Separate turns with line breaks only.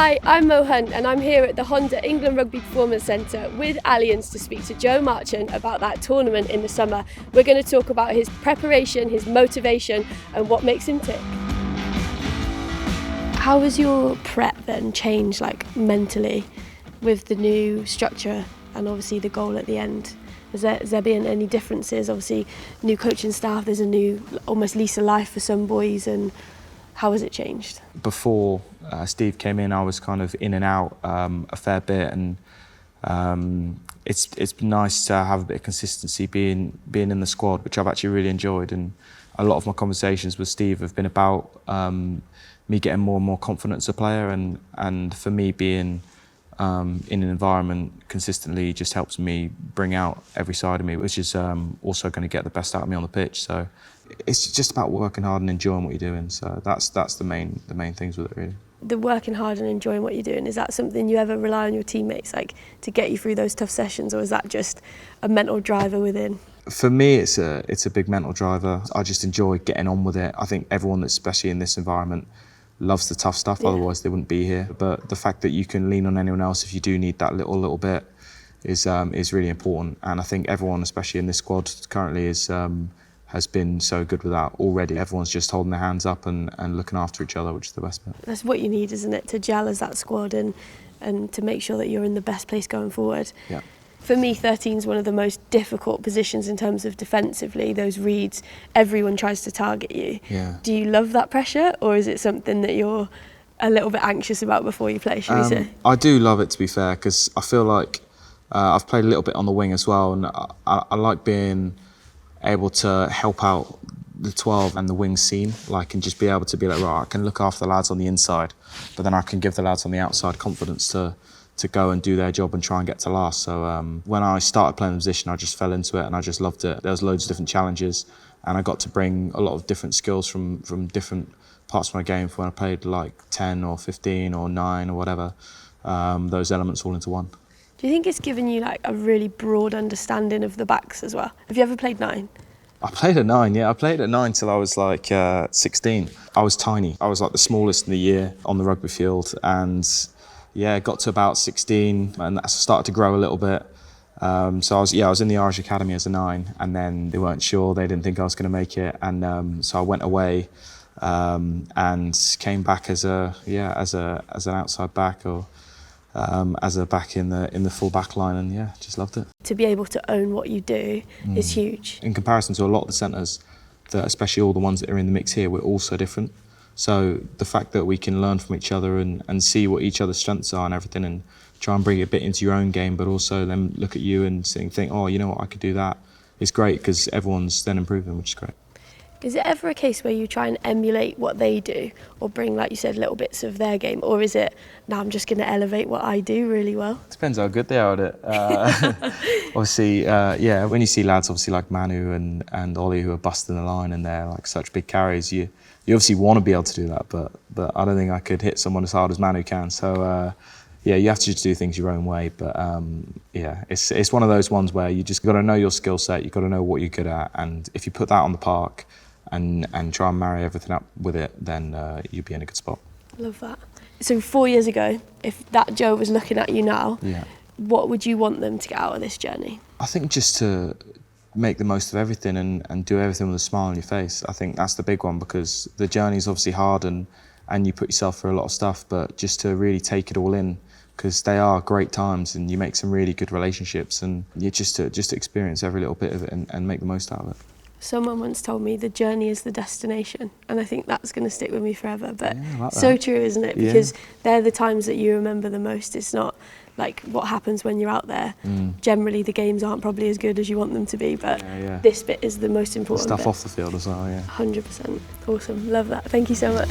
Hi, I'm Mo Hunt and I'm here at the Honda England Rugby Performance Centre with Allianz to speak to Joe Marchant about that tournament in the summer. We're going to talk about his preparation, his motivation and what makes him tick. How has your prep then changed mentally with the new structure and obviously the goal at the end? Has there been any differences? Obviously new coaching staff, there's a new almost lease of life for some boys, and how has it changed?
Before Steve came in, I was kind of in and out a fair bit, and it's been nice to have a bit of consistency being in the squad, which I've actually really enjoyed. And a lot of my conversations with Steve have been about me getting more and more confident as a player, and for me being in an environment consistently just helps me bring out every side of me, which is also going to get the best out of me on the pitch. So it's just about working hard and enjoying what you're doing. So that's the main things with it, really. The
working hard and enjoying what you're doing, is that something you ever rely on your teammates to get you through those tough sessions, or is that just a mental driver within?
For me, it's a big mental driver. I just enjoy getting on with it. I think everyone, especially in this environment, loves the tough stuff, otherwise they wouldn't be here. But the fact that you can lean on anyone else if you do need that little bit is really important. And I think everyone, especially in this squad currently, has been so good with that already. Everyone's just holding their hands up and looking after each other, which is the best bit.
That's what you need, isn't it, to gel as that squad and to make sure that you're in the best place going forward.
Yeah.
For me, 13 is one of the most difficult positions in terms of defensively. Those reads, everyone tries to target you.
Yeah.
Do you love that pressure, or is it something that you're a little bit anxious about before you play, should we say?
I do love it, to be fair, because I feel like I've played a little bit on the wing as well, and I like being able to help out the 12 and the wing scene, and just be able to be like, right, I can look after the lads on the inside, but then I can give the lads on the outside confidence to go and do their job and try and get to last. So when I started playing the position, I just fell into it and I just loved it. There was loads of different challenges, and I got to bring a lot of different skills from different parts of my game from when I played 10 or 15 or 9 or whatever, those elements all into one.
Do you think it's given you a really broad understanding of the backs as well? Have you ever played 9?
I played at 9, yeah. I played at 9 till I was 16. I was tiny. I was the smallest in the year on the rugby field, and yeah, got to about 16 and that started to grow a little bit. So I was in the Irish Academy as a 9, and then they weren't sure, they didn't think I was going to make it, and so I went away and came back as an outside back, or as a back in the full back line, and yeah, just loved it.
To be able to own what you do is huge.
In comparison to a lot of the centres, especially all the ones that are in the mix here, we're all so different. So the fact that we can learn from each other and see what each other's strengths are and everything, and try and bring it a bit into your own game, but also then look at you and think, oh, you know what, I could do that, is great, because everyone's then improving, which is great.
Is it ever a case where you try and emulate what they do, or bring, like you said, little bits of their game, or is it, no, I'm just going to elevate what I do really well?
Depends how good they are at it. Obviously, when you see lads obviously like Manu and Ollie who are busting the line and they're such big carries, you obviously want to be able to do that, but I don't think I could hit someone as hard as Manu can. So you have to just do things your own way. But it's one of those ones where you just got to know your skill set, you got to know what you're good at, and if you put that on the park and try and marry everything up with it, then you'll be in a good spot.
Love that. So 4 years ago, if that Joe was looking at you now, what would you want them to get out of this journey? I
think just to make the most of everything and do everything with a smile on your face. I think that's the big one, because the journey's obviously hard and you put yourself through a lot of stuff, but just to really take it all in, because they are great times and you make some really good relationships, and you just to experience every little bit of it and make the most out of it.
Someone once told me the journey is the destination, and I think that's going to stick with me forever. But
like
so true, isn't it? Because they're the times that you remember the most. It's not what happens when you're out there. Generally, the games aren't probably as good as you want them to be, but this bit is the most important
the stuff
bit.
Off the field as well,
100%. Awesome. Love that. Thank you so much.